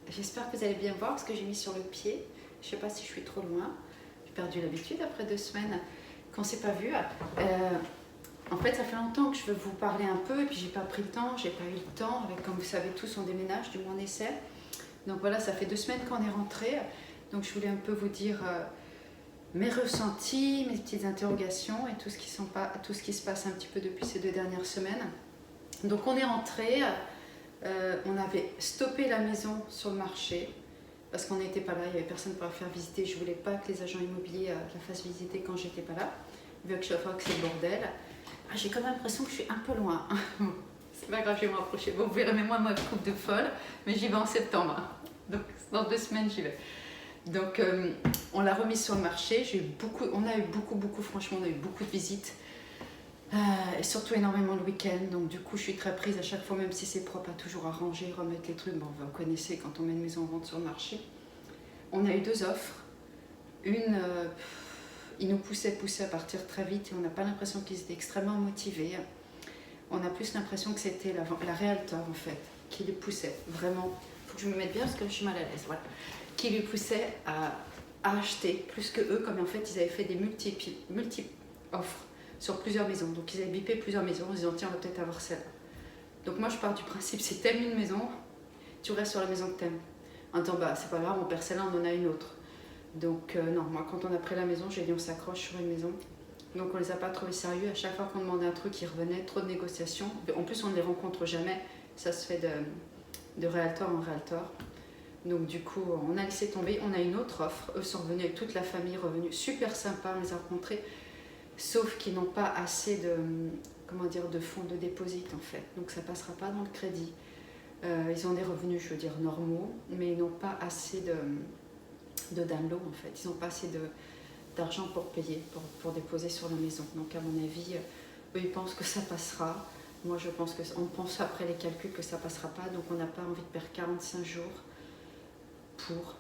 J'espère que vous allez bien voir ce que j'ai mis sur le pied. Je ne sais pas si je suis trop loin. J'ai perdu l'habitude après 2 semaines qu'on ne s'est pas vu. En fait, ça fait longtemps que je veux vous parler un peu et puis j'ai pas pris le temps, j'ai pas eu le temps. Comme vous savez tous, on déménage, du moins on essaie. Donc voilà, ça fait 2 semaines qu'on est rentré. Donc je voulais un peu vous dire mes ressentis, mes petites interrogations et tout ce qui se passe un petit peu depuis ces 2 dernières semaines. Donc on est rentré. On avait stoppé la maison sur le marché parce qu'on n'était pas là, il n'y avait personne pour la faire visiter. Je ne voulais pas que les agents immobiliers la fassent visiter quand j'étais pas là, vu que je vois que c'est le bordel. J'ai quand même l'impression que je suis un peu loin. C'est pas grave, je vais me rapprocher. Bon, vous verrez, mais moi coupe de folle, mais j'y vais en septembre. Donc dans 2 semaines, j'y vais. Donc on l'a remise sur le marché. On a eu beaucoup, franchement, on a eu beaucoup de visites. Et surtout énormément le week-end, donc du coup je suis très prise à chaque fois, même si c'est propre, à toujours arranger, remettre les trucs. Bon, vous connaissez, quand on met une maison en vente sur le marché. On a eu 2 offres. Une, ils nous poussaient à partir très vite et on n'a pas l'impression qu'ils étaient extrêmement motivés. On a plus l'impression que c'était la realtor en fait, qui les poussait vraiment. Il faut que je me mette bien parce que je suis mal à l'aise, voilà. Qui les poussait à acheter plus que eux, comme en fait ils avaient fait des multi offres sur plusieurs maisons. Donc ils avaient bipé plusieurs maisons, ils ont dit tiens, on va peut-être avoir celle-là. Donc moi je pars du principe, si t'aimes une maison, tu restes sur la maison que t'aimes. En disant bah c'est pas grave, on perd celle-là, on en a une autre. Donc non, moi quand on a pris la maison, j'ai dit on s'accroche sur une maison. Donc on les a pas trouvés sérieux, à chaque fois qu'on demandait un truc, ils revenaient, trop de négociations. En plus on ne les rencontre jamais, ça se fait de realtor en realtor. Donc du coup on a laissé tomber, on a une autre offre, eux sont revenus avec toute la famille, revenus super sympa, on les a rencontrés. Sauf qu'ils n'ont pas assez de fonds de dépôt en fait, donc ça ne passera pas dans le crédit. Ils ont des revenus, je veux dire, normaux, mais ils n'ont pas assez de download en fait, ils n'ont pas assez d'argent pour payer, pour déposer sur la maison. Donc à mon avis, eux ils pensent que ça passera. Moi je pense on pense après les calculs que ça passera pas, donc on n'a pas envie de perdre 45 jours pour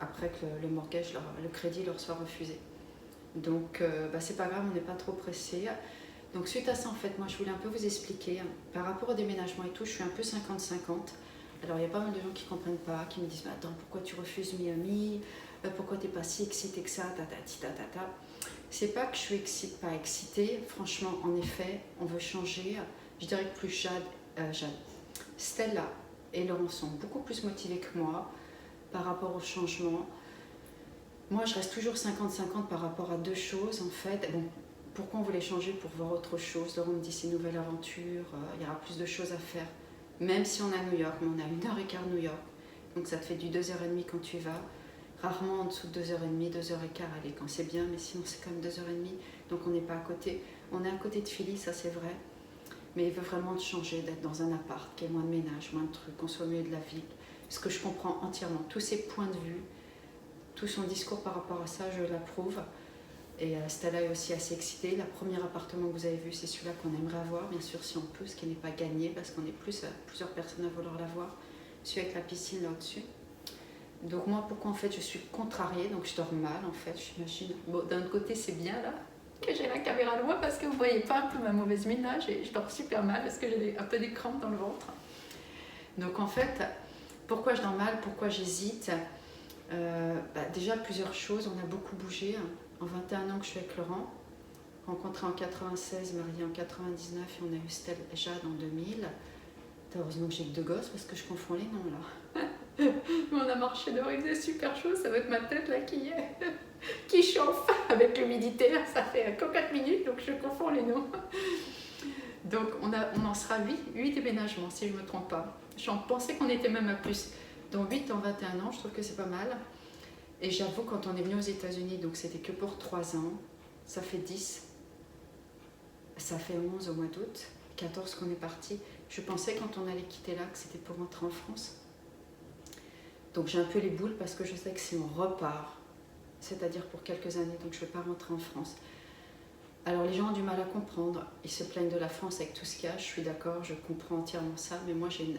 après que le mortgage, le crédit leur soit refusé. Donc c'est pas grave, on n'est pas trop pressé. Donc suite à ça en fait, moi je voulais un peu vous expliquer par rapport au déménagement et tout, je suis un peu 50-50. Alors il y a pas mal de gens qui comprennent pas, qui me disent mais attends, pourquoi tu refuses Miami, pourquoi t'es pas si excitée que ça, ta. C'est pas que je suis pas excitée, franchement en effet on veut changer. Je dirais que plus Stella et Laurent sont beaucoup plus motivés que moi par rapport au changement. Moi, je reste toujours 50-50 par rapport à 2 choses, en fait. Bon, pourquoi on voulait changer? Pour voir autre chose. Laurent me dit, c'est une nouvelle aventure, il y aura plus de choses à faire. Même si on est à New York, mais on a 1h15 New York. Donc ça te fait du 2h30 quand tu y vas. Rarement en dessous de 2h30, 2h15, allez, quand c'est bien, mais sinon c'est quand même 2h30. Donc on n'est pas à côté. On est à côté de Philly, ça c'est vrai. Mais il veut vraiment changer, d'être dans un appart, qu'il y ait moins de ménage, moins de trucs, qu'on soit au milieu de la ville. Ce que je comprends entièrement. Tous ses points de vue, tout son discours par rapport à ça, je l'approuve. Et Stella est aussi assez excitée. Le premier appartement que vous avez vu, c'est celui-là qu'on aimerait avoir, bien sûr si on peut, ce qui n'est pas gagné parce qu'on est plusieurs personnes à vouloir l'avoir. Celui avec la piscine là au-dessus. Donc moi, pourquoi en fait je suis contrariée, donc je dors mal en fait, j'imagine. Bon, d'un autre côté, c'est bien là que j'ai la caméra loin parce que vous voyez pas un peu ma mauvaise mine là, je dors super mal parce que j'ai un peu des crampes dans le ventre. Donc en fait, pourquoi je dors mal, pourquoi j'hésite? Déjà plusieurs choses, on a beaucoup bougé. En 21 ans que je suis avec Laurent, rencontré en 96, marié en 99 et on a eu Stella et Jade en 2000. Heureusement que j'ai que 2 gosses parce que je confonds les noms là. On a marché dehors, il faisait super chaud, ça va être ma tête là qui chauffe avec l'humidité, ça fait que 4 minutes donc je confonds les noms. Donc on en sera 8 déménagements si je ne me trompe pas. J'en pensais qu'on était même à plus. Donc 8 en 21 ans, je trouve que c'est pas mal. Et j'avoue, quand on est venu aux États-Unis, donc c'était que pour 3 ans, ça fait 10, ça fait 11 au mois d'août, 14 qu'on est parti. Je pensais quand on allait quitter là que c'était pour rentrer en France. Donc j'ai un peu les boules parce que je sais que si on repart, c'est-à-dire pour quelques années, donc je ne vais pas rentrer en France. Alors les gens ont du mal à comprendre, ils se plaignent de la France avec tout ce qu'il y a, je suis d'accord, je comprends entièrement ça, mais moi j'ai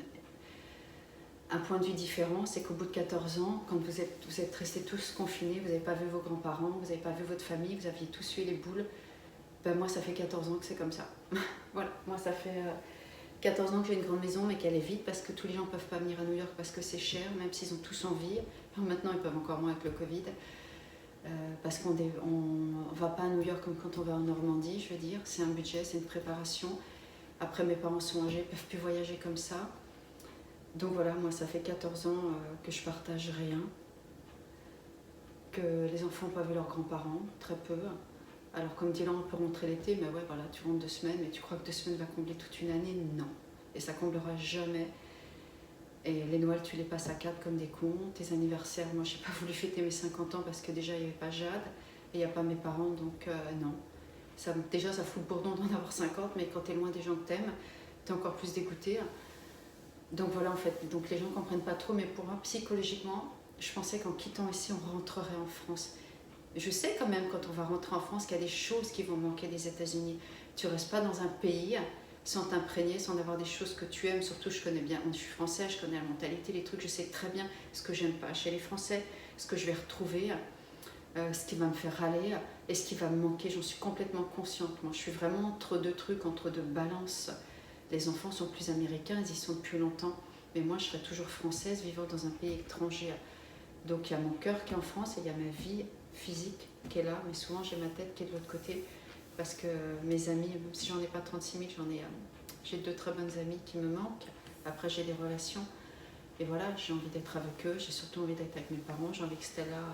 un point de vue différent, c'est qu'au bout de 14 ans, quand vous êtes restés tous confinés, vous n'avez pas vu vos grands-parents, vous n'avez pas vu votre famille, vous aviez tous eu les boules, ben moi ça fait 14 ans que c'est comme ça. Voilà, moi ça fait 14 ans que j'ai une grande maison mais qu'elle est vide parce que tous les gens ne peuvent pas venir à New York parce que c'est cher, même s'ils ont tous envie. Enfin, maintenant ils peuvent encore moins avec le Covid. Parce qu'on ne va pas à New York comme quand on va en Normandie, je veux dire. C'est un budget, c'est une préparation. Après mes parents sont âgés, ils ne peuvent plus voyager comme ça. Donc voilà, moi ça fait 14 ans que je partage rien. Que les enfants n'ont pas vu leurs grands-parents, très peu. Alors comme dit là, on peut rentrer l'été, mais ouais, voilà, tu rentres 2 semaines, mais tu crois que 2 semaines va combler toute une année? Non. Et ça comblera jamais. Et les Noëls, tu les passes à 4 comme des cons. Tes anniversaires, moi, je n'ai pas voulu fêter mes 50 ans parce que déjà, il n'y avait pas Jade et il n'y a pas mes parents, donc non. Déjà, ça fout le bourdon d'en avoir 50, mais quand tu es loin des gens que tu aimes, tu es encore plus dégoûté. Donc voilà, en fait, donc les gens ne comprennent pas trop, mais pour moi, psychologiquement, je pensais qu'en quittant ici, on rentrerait en France. Je sais quand même, quand on va rentrer en France, qu'il y a des choses qui vont manquer des États-Unis. Tu ne restes pas dans un pays sans t'imprégner, sans avoir des choses que tu aimes. Surtout, je connais bien, je suis française, je connais la mentalité, les trucs, je sais très bien ce que j'aime pas chez les Français, ce que je vais retrouver, ce qui va me faire râler et ce qui va me manquer. J'en suis complètement consciente. Moi, je suis vraiment entre deux trucs, entre deux balances. Les enfants sont plus américains, ils y sont depuis longtemps. Mais moi, je serai toujours française, vivant dans un pays étranger. Donc, il y a mon cœur qui est en France et il y a ma vie physique qui est là. Mais souvent, j'ai ma tête qui est de l'autre côté. Parce que mes amis, même si j'en ai pas 36 000, j'ai 2 très bonnes amies qui me manquent. Après, j'ai des relations. Et voilà, j'ai envie d'être avec eux. J'ai surtout envie d'être avec mes parents. J'ai envie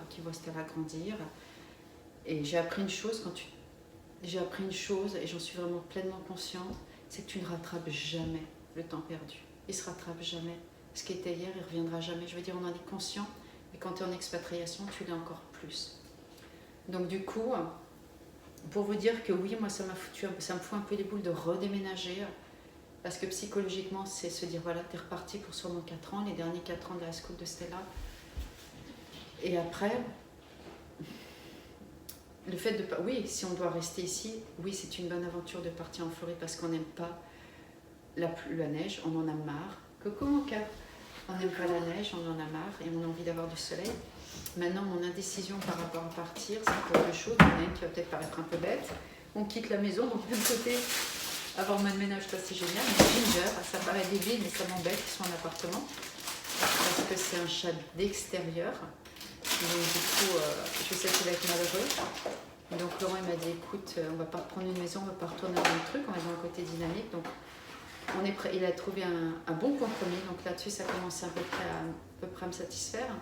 qu'ils voient Stella grandir. Et j'ai appris une chose j'ai appris une chose et j'en suis vraiment pleinement consciente, c'est que tu ne rattrapes jamais le temps perdu. Il se rattrape jamais. Ce qui était hier, il ne reviendra jamais. Je veux dire, on en est conscient, mais quand tu es en expatriation, tu l'es encore plus. Donc du coup, pour vous dire que oui, moi ça me fout un peu les boules de redéménager, parce que psychologiquement, c'est se dire, voilà, tu es reparti pour sûrement 4 ans, les derniers 4 ans de la school de Stella. Et après, le fait de... Oui, si on doit rester ici, oui, c'est une bonne aventure de partir en Floride parce qu'on n'aime pas la neige, on en a marre. Coucou mon cœur. On n'aime pas la neige, on en a marre et on a envie d'avoir du soleil. Maintenant, mon indécision par rapport à partir, c'est pour 2 choses. Il y en a une qui va peut-être paraître un peu bête. On quitte la maison, donc d'un côté, avoir moins de ménage, ça c'est génial. Mais Ginger, ça paraît débile, mais ça m'embête, ils sont en appartement. Parce que c'est un chat d'extérieur. Donc du coup, je sais qu'il va être malheureux. Donc Laurent il m'a dit, écoute, on va pas reprendre une maison, on va pas retourner dans le truc, on va dans un côté dynamique. Donc on est prêt. Il a trouvé un bon compromis. Donc là-dessus, ça commence à peu près à me satisfaire.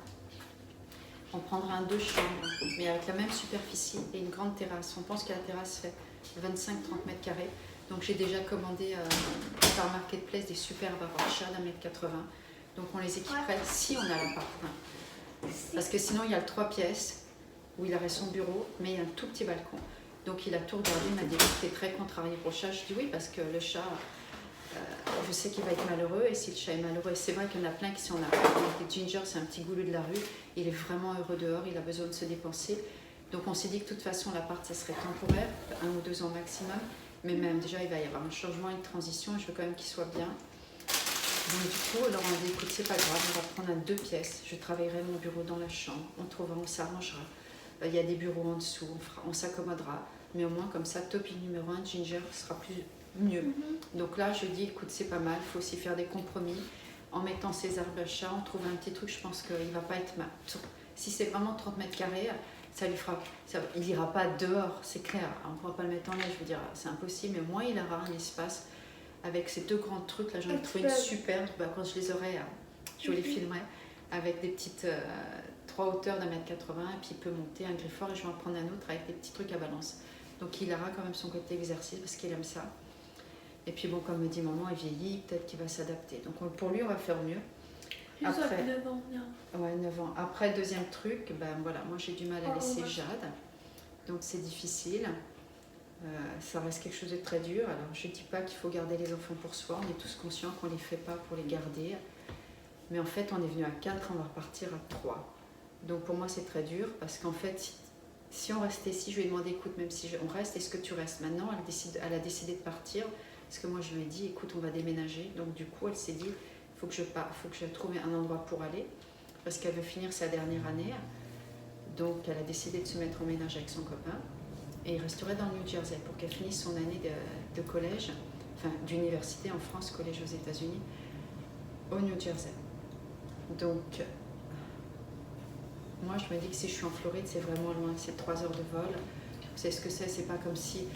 On prendra un 2 chambres, mais avec la même superficie et une grande terrasse. On pense que la terrasse fait 25-30 mètres carrés. Donc j'ai déjà commandé par Marketplace des superbes chats d'1,80 m. Donc on les équiperait si on a l'appart. Parce que sinon il y a le 3 pièces où il aurait son bureau, mais il y a un tout petit balcon. Donc il a tout regardé, il m'a dit que t'es très contrarié pour le chat. Je dis oui parce que le chat, je sais qu'il va être malheureux et si le chat est malheureux, et c'est vrai qu'il y en a plein qui sont en appart. Ginger c'est un petit goulou de la rue, il est vraiment heureux dehors, il a besoin de se dépenser. Donc on s'est dit que de toute façon l'appart ça serait temporaire, 1 ou 2 ans maximum, mais même déjà il va y avoir un changement, une transition, et je veux quand même qu'il soit bien. Donc du coup, alors on dit écoute, c'est pas grave, on va prendre un 2 pièces, je travaillerai mon bureau dans la chambre, on s'arrangera. Il y a des bureaux en dessous, on s'accommodera, mais au moins comme ça, topic numéro 1, Ginger sera mieux. Donc là, je dis écoute, c'est pas mal, il faut aussi faire des compromis. En mettant ses arbres à chat, on trouve un petit truc, je pense qu'il va pas être mal. Si c'est vraiment 30 mètres carrés, ça lui fera, il ira pas dehors, c'est clair, on ne pourra pas le mettre en neige, je veux dire, c'est impossible, mais au moins il aura un espace. Avec ces 2 grands trucs, là j'en ai trouvé une superbe, quand je les aurai, je vous les filmerai, avec des petites 3 hauteurs d'1,80 m, et puis il peut monter un griffoir, et je vais en prendre un autre avec des petits trucs à balance. Donc il aura quand même son côté exercice, parce qu'il aime ça. Et puis bon, comme me dit maman, il vieillit, peut-être qu'il va s'adapter. Donc pour lui, on va faire mieux. Après, 9 ans, bien. Ouais, 9 ans. Après, le deuxième truc, ben voilà, moi j'ai du mal à laisser Jade, donc c'est difficile. Ça reste quelque chose de très dur. Alors je ne dis pas qu'il faut garder les enfants pour soi, on est tous conscients qu'on ne les fait pas pour les garder. Mais en fait on est venu à 4, on va repartir à 3. Donc pour moi c'est très dur parce qu'en fait si on restait ici, je lui ai demandé écoute, même si on reste, est-ce que tu restes maintenant? Elle a décidé de partir parce que moi je lui ai dit écoute, on va déménager. Donc du coup elle s'est dit il faut que je trouve un endroit pour aller parce qu'elle veut finir sa dernière année. Donc elle a décidé de se mettre en ménage avec son copain. Et il resterait dans le New Jersey pour qu'elle finisse son année de collège, d'université en France, collège aux États-Unis, au New Jersey. Donc, moi, je me dis que si je suis en Floride, c'est vraiment loin, c'est 3 heures de vol. C'est ce que c'est pas comme si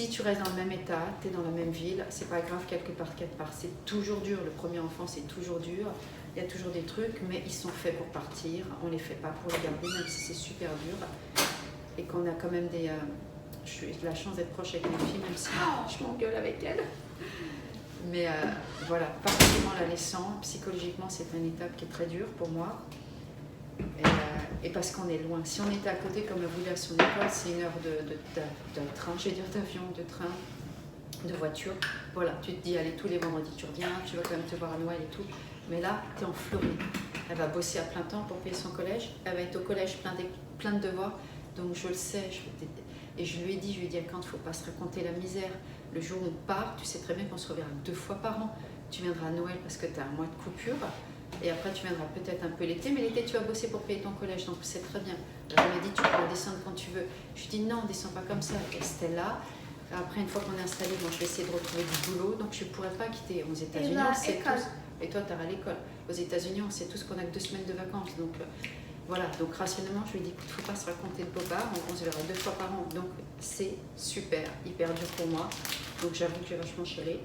tu restes dans le même état, tu es dans la même ville, c'est pas grave quelque part, c'est toujours dur, le premier enfant c'est toujours dur, il y a toujours des trucs, mais ils sont faits pour partir, on les fait pas pour les garder, même si c'est super dur, et qu'on a quand même j'ai de la chance d'être proche avec mes filles, même si je m'engueule avec elles. Mais voilà, particulièrement la naissance, psychologiquement c'est une étape qui est très dure pour moi. Et parce qu'on est loin. Si on était à côté, comme vous à son école, c'est 1 heure de train, j'ai dire d'avion, de train, de voiture. Voilà, tu te dis, allez, tous les vendredis tu reviens, tu vas quand même te voir à Noël et tout. Mais là, tu es en Floride. Elle va bosser à plein temps pour payer son collège. Elle va être au collège plein de devoirs. Donc je le sais. Et je lui ai dit, quand il ne faut pas se raconter la misère. Le jour où on part, tu sais très bien qu'on se reverra 2 fois par an. Tu viendras à Noël parce que tu as un mois de coupure. Et après, tu viendras peut-être un peu l'été, mais l'été, tu vas bosser pour payer ton collège, donc c'est très bien. Elle m'a dit, tu pourras descendre quand tu veux. Je lui ai dit, non, on descend pas comme ça. Elle restait là. Après, une fois qu'on est installé, bon, je vais essayer de retrouver du boulot, donc je ne pourrais pas quitter. Aux États-Unis, on sait tous. Et toi, tu iras à l'école. Aux États-Unis, on sait tous qu'on a que 2 semaines de vacances. Donc voilà, donc rationnellement, je lui ai dit, écoute, il ne faut pas se raconter de bobards, on se verra 2 fois par an. Donc c'est super, hyper dur pour moi. Donc j'avoue que j'ai vachement chialé.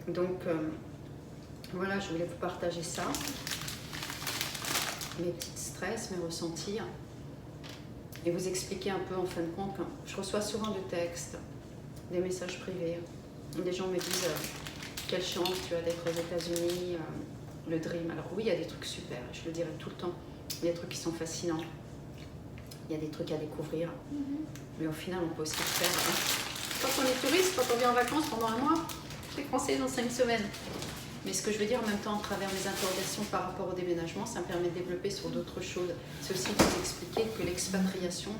Donc. Voilà, je voulais vous partager ça, mes petits stress, mes ressentis, et vous expliquer un peu en fin de compte. Je reçois souvent de textes, des messages privés, des gens me disent quelle chance tu as d'être aux États-Unis, le dream. Alors oui, il y a des trucs super, je le dirai tout le temps, il y a des trucs qui sont fascinants, il y a des trucs à découvrir, mais au final on peut aussi le faire. Quand on est touriste, quand on vient en vacances pendant 1 mois, les Français dans 5 semaines. Mais ce que je veux dire en même temps, à travers mes interrogations par rapport au déménagement, ça me permet de développer sur d'autres choses. C'est aussi de vous expliquer que l'expatriation,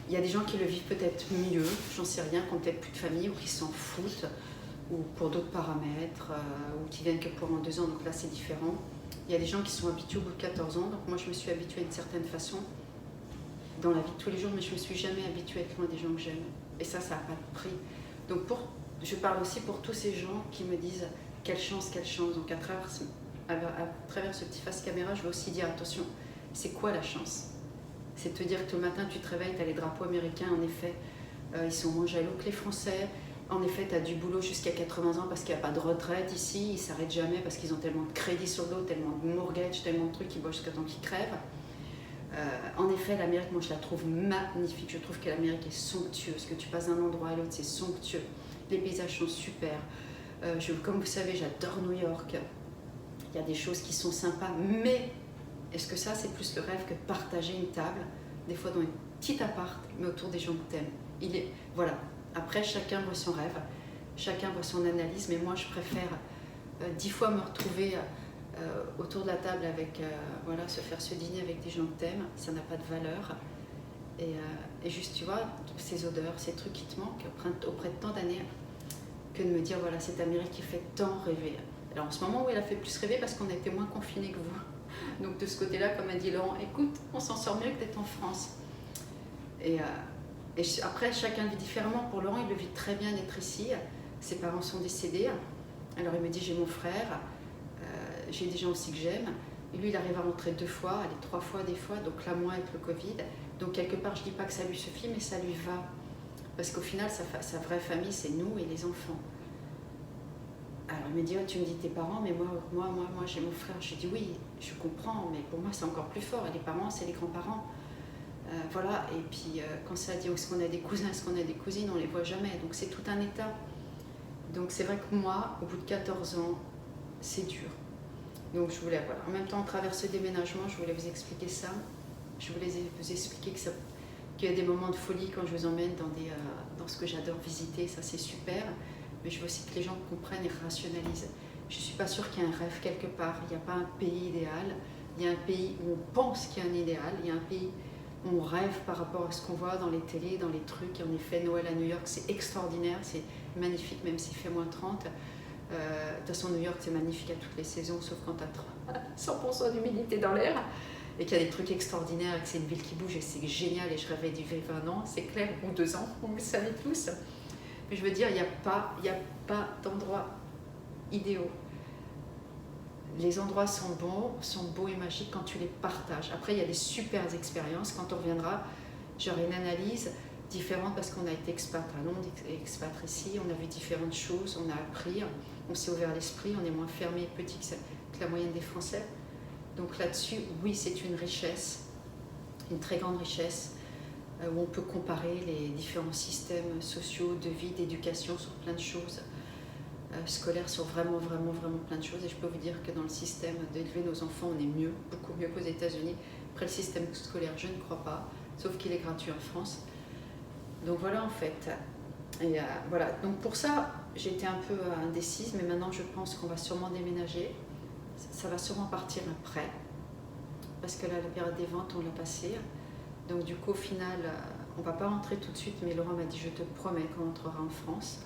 il y a des gens qui le vivent peut-être mieux, j'en sais rien, qui ont peut-être plus de famille ou qui s'en foutent, ou pour d'autres paramètres, ou qui viennent que pendant 2 ans, donc là c'est différent. Il y a des gens qui sont habitués au bout de 14 ans, donc moi je me suis habituée à une certaine façon dans la vie de tous les jours, mais je ne me suis jamais habituée à être loin des gens que j'aime. Et ça n'a pas de prix. Donc je parle aussi pour tous ces gens qui me disent quelle chance, quelle chance. Donc à travers ce petit face caméra, je veux aussi dire attention, c'est quoi la chance? C'est te dire que le matin tu te réveilles, tu as les drapeaux américains, en effet, ils sont moins jaloux que les Français. En effet, tu as du boulot jusqu'à 80 ans parce qu'il n'y a pas de retraite ici, ils ne s'arrêtent jamais parce qu'ils ont tellement de crédits sur l'eau, tellement de mortgage, tellement de trucs qui bossent jusqu'à temps qu'ils crèvent. En effet, l'Amérique, moi je la trouve magnifique, je trouve que l'Amérique est somptueuse, que tu passes d'un endroit à l'autre, c'est somptueux, les paysages sont super. Comme vous savez, j'adore New York. Il y a des choses qui sont sympas, mais est-ce que ça, c'est plus le rêve que de partager une table, des fois dans une petite appart, mais autour des gens que t'aimes. Voilà. Après, chacun voit son rêve, chacun voit son analyse, mais moi, je préfère 10 fois me retrouver autour de la table avec, se faire ce dîner avec des gens que t'aimes, ça n'a pas de valeur. Et juste, tu vois, ces odeurs, ces trucs qui te manquent auprès de tant d'années, que de me dire, voilà, cette Amérique qui fait tant rêver. Alors en ce moment, oui, elle a fait plus rêver parce qu'on a été moins confinés que vous. Donc de ce côté-là, comme a dit Laurent, écoute, on s'en sort mieux que d'être en France. Et après, chacun vit différemment. Pour Laurent, il le vit très bien d'être ici. Ses parents sont décédés. Alors il me dit, j'ai mon frère, j'ai des gens aussi que j'aime. Et lui, il arrive à rentrer 2 fois, allez, 3 fois des fois, donc là, moins avec le Covid. Donc quelque part, je ne dis pas que ça lui suffit, mais ça lui va. Parce qu'au final, sa vraie famille, c'est nous et les enfants. Alors il me dit, oh, tu me dis tes parents, mais moi j'ai mon frère. Je dis oui, je comprends, mais pour moi c'est encore plus fort. Et les parents, c'est les grands-parents. Voilà, et puis quand ça dit, est-ce qu'on a des cousins, est-ce qu'on a des cousines, on ne les voit jamais. Donc c'est tout un état. Donc c'est vrai que moi, au bout de 14 ans, c'est dur. Donc je voulais, voilà, en même temps, à travers ce déménagement, je voulais vous expliquer ça. Je voulais vous expliquer qu'il y a des moments de folie quand je vous emmène dans ce que j'adore visiter, ça c'est super. Mais je veux aussi que les gens comprennent et rationalisent. Je ne suis pas sûre qu'il y a un rêve quelque part. Il n'y a pas un pays idéal. Il y a un pays où on pense qu'il y a un idéal. Il y a un pays où on rêve par rapport à ce qu'on voit dans les télés, dans les trucs. Et en effet, Noël à New York, c'est extraordinaire. C'est magnifique, même s'il fait moins 30. De toute façon, New York, c'est magnifique à toutes les saisons, sauf quand tu as 100% d'humidité dans l'air. Et qu'il y a des trucs extraordinaires, et que c'est une ville qui bouge. Et c'est génial. Et je rêvais d'y vivre 1 an, c'est clair, ou 2 ans, vous le savez tous. Mais je veux dire, il n'y a pas d'endroits idéaux. Les endroits sont beaux et magiques quand tu les partages. Après, il y a des super expériences. Quand on reviendra, j'aurai une analyse différente parce qu'on a été expat à Londres, expat ici, on a vu différentes choses, on a appris, on s'est ouvert l'esprit, on est moins fermé et petit que la moyenne des Français. Donc là-dessus, oui, c'est une richesse, une très grande richesse, où on peut comparer les différents systèmes sociaux, de vie, d'éducation sur plein de choses. Scolaires sur vraiment plein de choses. Et je peux vous dire que dans le système d'élever nos enfants, on est mieux, beaucoup mieux qu'aux États-Unis. Après, le système scolaire, je ne crois pas, sauf qu'il est gratuit en France. Donc voilà, en fait. Et voilà. Donc pour ça, j'étais un peu indécise, mais maintenant, je pense qu'on va sûrement déménager. Ça va sûrement partir après, parce que là, la période des ventes, on l'a passée. Donc du coup, au final, on ne va pas rentrer tout de suite, mais Laurent m'a dit, je te promets qu'on rentrera en France.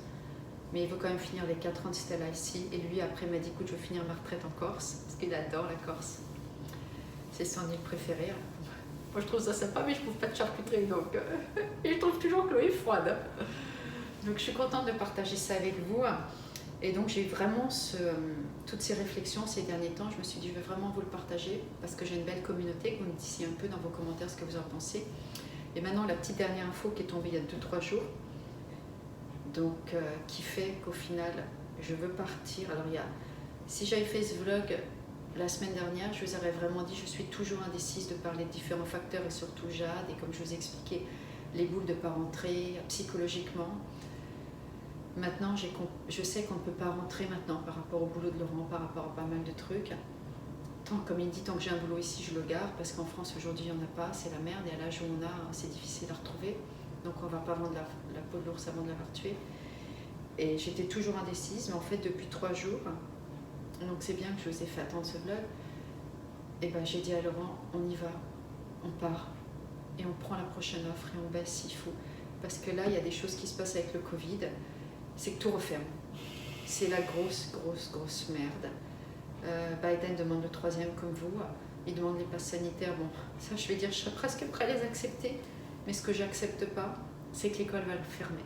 Mais il veut quand même finir les 4 ans de Stella ici. Et lui, après, m'a dit, écoute, je veux finir ma retraite en Corse, parce qu'il adore la Corse. C'est son île préférée. Moi, je trouve ça sympa, mais je ne trouve pas de charcuterie, donc... et je trouve toujours que l'eau est froide. Donc, je suis contente de partager ça avec vous. Et donc, j'ai eu vraiment toutes ces réflexions ces derniers temps. Je me suis dit, je vais vraiment vous le partager, parce que j'ai une belle communauté. Que vous me disiez un peu dans vos commentaires ce que vous en pensez. Et maintenant, la petite dernière info qui est tombée il y a 2-3 jours. Donc, qui fait qu'au final, je veux partir. Alors, si j'avais fait ce vlog la semaine dernière, je vous aurais vraiment dit, je suis toujours indécise de parler de différents facteurs et surtout Jade. Et comme je vous ai expliqué, les boules de ne pas rentrer psychologiquement. Maintenant, je sais qu'on ne peut pas rentrer maintenant par rapport au boulot de Laurent, par rapport à pas mal de trucs. Comme il dit, tant que j'ai un boulot ici, je le garde parce qu'en France, aujourd'hui, il n'y en a pas. C'est la merde et à l'âge où on a, c'est difficile à retrouver. Donc on ne va pas vendre la peau de l'ours avant de l'avoir tué. Et j'étais toujours indécise, mais en fait depuis 3 jours, donc c'est bien que je vous ai fait attendre ce vlog, et ben j'ai dit à Laurent, on y va, on part, et on prend la prochaine offre et on baisse s'il faut. Parce que là, il y a des choses qui se passent avec le Covid, c'est que tout referme. C'est la grosse merde. Biden demande le 3e comme vous, il demande les passes sanitaires, bon, ça je vais dire, je serais presque prêt à les accepter. Mais ce que j'accepte pas, c'est que l'école va le fermer.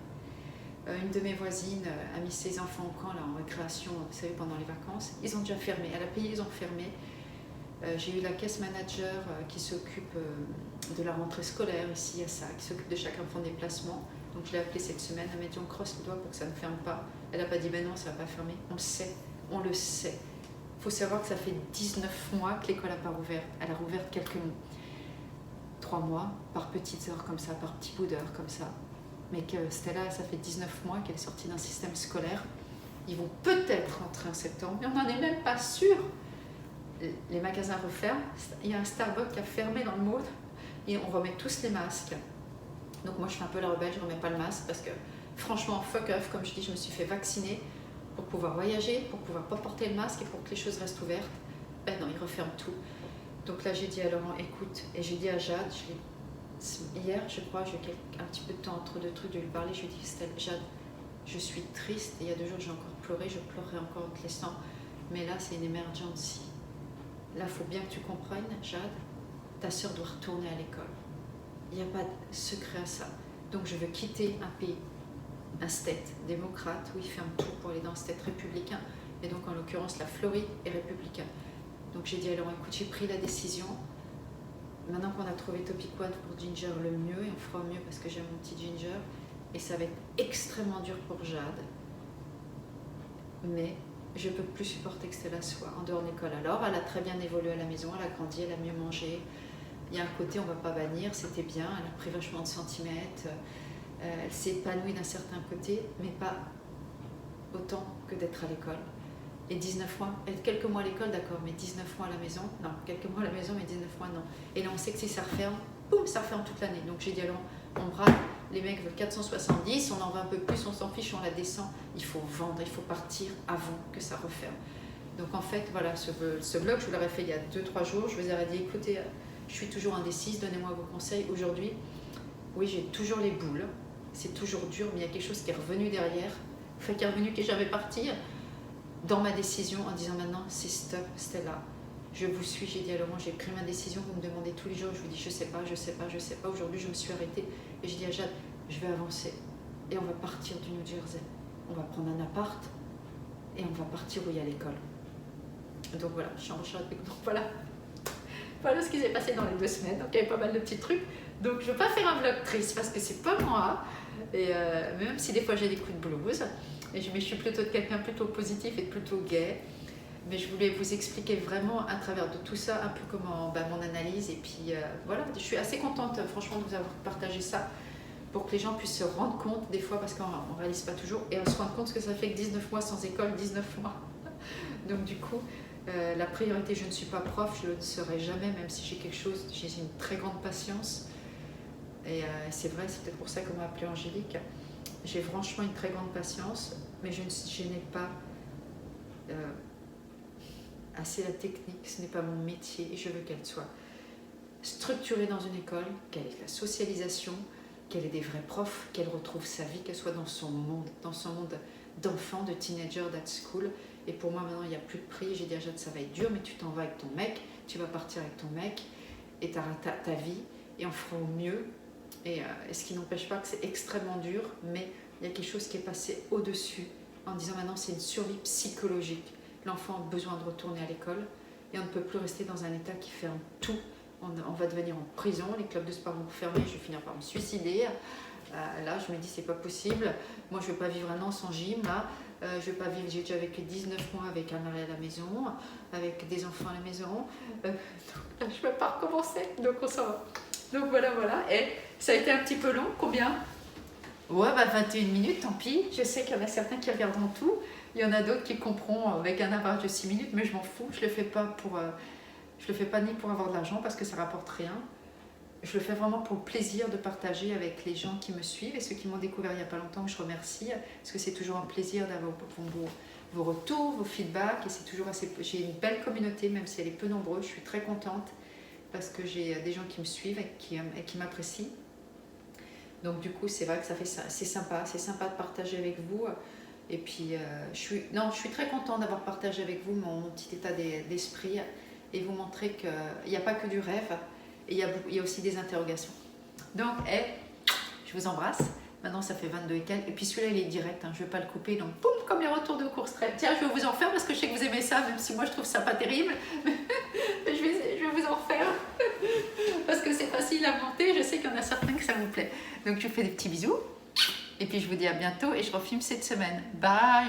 Une de mes voisines a mis ses enfants au camp là, en récréation, vous savez, pendant les vacances. Ils ont déjà fermé. Elle a payé, ils ont fermé. J'ai eu la caisse manager qui s'occupe de la rentrée scolaire ici à ça, qui s'occupe de chaque enfant des placements. Donc je l'ai appelée cette semaine. Elle m'a dit on crosse le doigt pour que ça ne ferme pas. Elle n'a pas dit ben non, ça ne va pas fermer. On le sait, on le sait. Il faut savoir que ça fait 19 mois que l'école n'a pas rouvert. Elle a rouvert quelques 3 mois, par petites heures comme ça, par petits bouts d'heures comme ça. Mais que Stella, ça fait 19 mois qu'elle est sortie d'un système scolaire. Ils vont peut-être rentrer en septembre, mais on n'en est même pas sûr. Les magasins referment. Il y a un Starbucks qui a fermé dans le Maule et on remet tous les masques. Donc moi, je fais un peu la rebelle, je ne remets pas le masque parce que franchement, fuck off, comme je dis, je me suis fait vacciner pour pouvoir voyager, pour pouvoir pas porter le masque et pour que les choses restent ouvertes. Ben non, ils referment tout. Donc là, j'ai dit à Laurent, écoute, et j'ai dit à Jade, hier, je crois, j'ai un petit peu de temps entre 2 trucs de lui parler, je lui ai dit, Jade, je suis triste, et il y a 2 jours, j'ai encore pleuré, je pleurerai encore avec les sangs, mais là, c'est une emergency. Là, il faut bien que tu comprennes, Jade, ta sœur doit retourner à l'école. Il n'y a pas de secret à ça. Donc, je veux quitter un pays, un state démocrate, où ils ferment tout pour aller dans un state républicain, et donc, en l'occurrence, la Floride est républicaine. Donc j'ai dit à Laurent, écoute, j'ai pris la décision. Maintenant qu'on a trouvé Topic One pour Ginger le mieux, et on fera mieux parce que j'aime mon petit Ginger, et ça va être extrêmement dur pour Jade. Mais je ne peux plus supporter que Stella soit en dehors de l'école. Alors, elle a très bien évolué à la maison, elle a grandi, elle a mieux mangé. Il y a un côté, on ne va pas bannir, c'était bien, elle a pris vachement de centimètres, elle s'est épanouie d'un certain côté, mais pas autant que d'être à l'école. Et 19 mois, quelques mois à l'école, d'accord, mais 19 mois à la maison, non, quelques mois à la maison, mais 19 mois, non. Et là, on sait que si ça referme, boum, ça referme toute l'année. Donc j'ai dit, alors, on brade, les mecs veulent 470, on en veut un peu plus, on s'en fiche, on la descend. Il faut vendre, il faut partir avant que ça referme. Donc en fait, voilà, ce vlog, je vous l'aurais fait il y a 2-3 jours, je vous aurais dit, écoutez, je suis toujours indécise, donnez-moi vos conseils. Aujourd'hui, oui, j'ai toujours les boules, c'est toujours dur, mais il y a quelque chose qui est revenu derrière, fait qui est revenu, qui est jamais parti, dans ma décision, en disant maintenant, c'est stop, Stella, je vous suis. J'ai dit à Laurent, j'ai pris ma décision, vous me demandez tous les jours, je vous dis, je sais pas. Aujourd'hui, je me suis arrêtée et j'ai dit à Jade, je vais avancer. et on va partir du New Jersey. On va prendre un appart et on va partir où il y a l'école. Donc voilà, je suis en recherche avec. Donc voilà. Voilà ce qui s'est passé dans les 2 semaines. Donc il y avait pas mal de petits trucs. Donc je ne veux pas faire un vlog triste parce que c'est pas moi. Et même si des fois j'ai des coups de blues. Mais je suis plutôt quelqu'un plutôt positif et plutôt gai. Mais je voulais vous expliquer vraiment à travers de tout ça un peu comment mon analyse. Et puis voilà, je suis assez contente franchement de vous avoir partagé ça pour que les gens puissent se rendre compte des fois parce qu'on ne réalise pas toujours. Et on se rend compte ce que ça fait que 19 mois sans école, 19 mois. Donc du coup, la priorité, je ne suis pas prof, je ne le serai jamais, même si j'ai quelque chose, j'ai une très grande patience. Et c'est vrai, c'est peut-être pour ça qu'on m'a appelée Angélique. J'ai franchement une très grande patience, mais je n'ai pas assez la technique, ce n'est pas mon métier et je veux qu'elle soit structurée dans une école, qu'elle ait la socialisation, qu'elle ait des vrais profs, qu'elle retrouve sa vie, qu'elle soit dans son monde d'enfant, de teenager, that school. Et pour moi maintenant il n'y a plus de prix, j'ai dit à Jade ça va être dur, mais tu t'en vas avec ton mec, tu vas partir avec ton mec et tu auras ta vie et on fera au mieux. Et ce qui n'empêche pas que c'est extrêmement dur, mais il y a quelque chose qui est passé au-dessus en disant maintenant c'est une survie psychologique. L'enfant a besoin de retourner à l'école et on ne peut plus rester dans un état qui ferme tout. On va devenir en prison, les clubs de sport vont fermer, je vais finir par me suicider. Là, je me dis c'est pas possible. Moi, je ne veux pas vivre un an sans gym. Là, je veux pas vivre. J'ai déjà vécu 19 mois avec un mari à la maison, avec des enfants à la maison. Donc, là, je ne peux pas recommencer. Donc on s'en va. Donc voilà. Et ça a été un petit peu long. Combien? Ouais, 21 minutes, tant pis. Je sais qu'il y en a certains qui regarderont tout. Il y en a d'autres qui couperont avec un average de 6 minutes, mais je m'en fous. Je le fais pas je le fais pas ni pour avoir de l'argent parce que ça rapporte rien. Je le fais vraiment pour le plaisir de partager avec les gens qui me suivent et ceux qui m'ont découvert il n'y a pas longtemps, je remercie parce que c'est toujours un plaisir d'avoir vos retours, vos feedbacks et c'est toujours assez. J'ai une belle communauté, même si elle est peu nombreuse, je suis très contente parce que j'ai des gens qui me suivent et qui m'apprécient. Donc du coup, c'est vrai que c'est sympa de partager avec vous. Et puis, je suis très contente d'avoir partagé avec vous mon petit état d'esprit et vous montrer qu'il n'y a pas que du rêve, et il y a aussi des interrogations. Donc, je vous embrasse. Maintenant, ça fait 22 et quelques. Et puis celui-là, il est direct, je ne vais pas le couper. Donc, boum, comme les retours de course. Tiens, je vais vous en faire parce que je sais que vous aimez ça, même si moi, je trouve ça pas terrible. Mais je vais vous en faire parce que c'est facile à monter. Je sais qu'il y en a certains que ça vous plaît. Donc, je vous fais des petits bisous. Et puis, je vous dis à bientôt et je refilme cette semaine. Bye!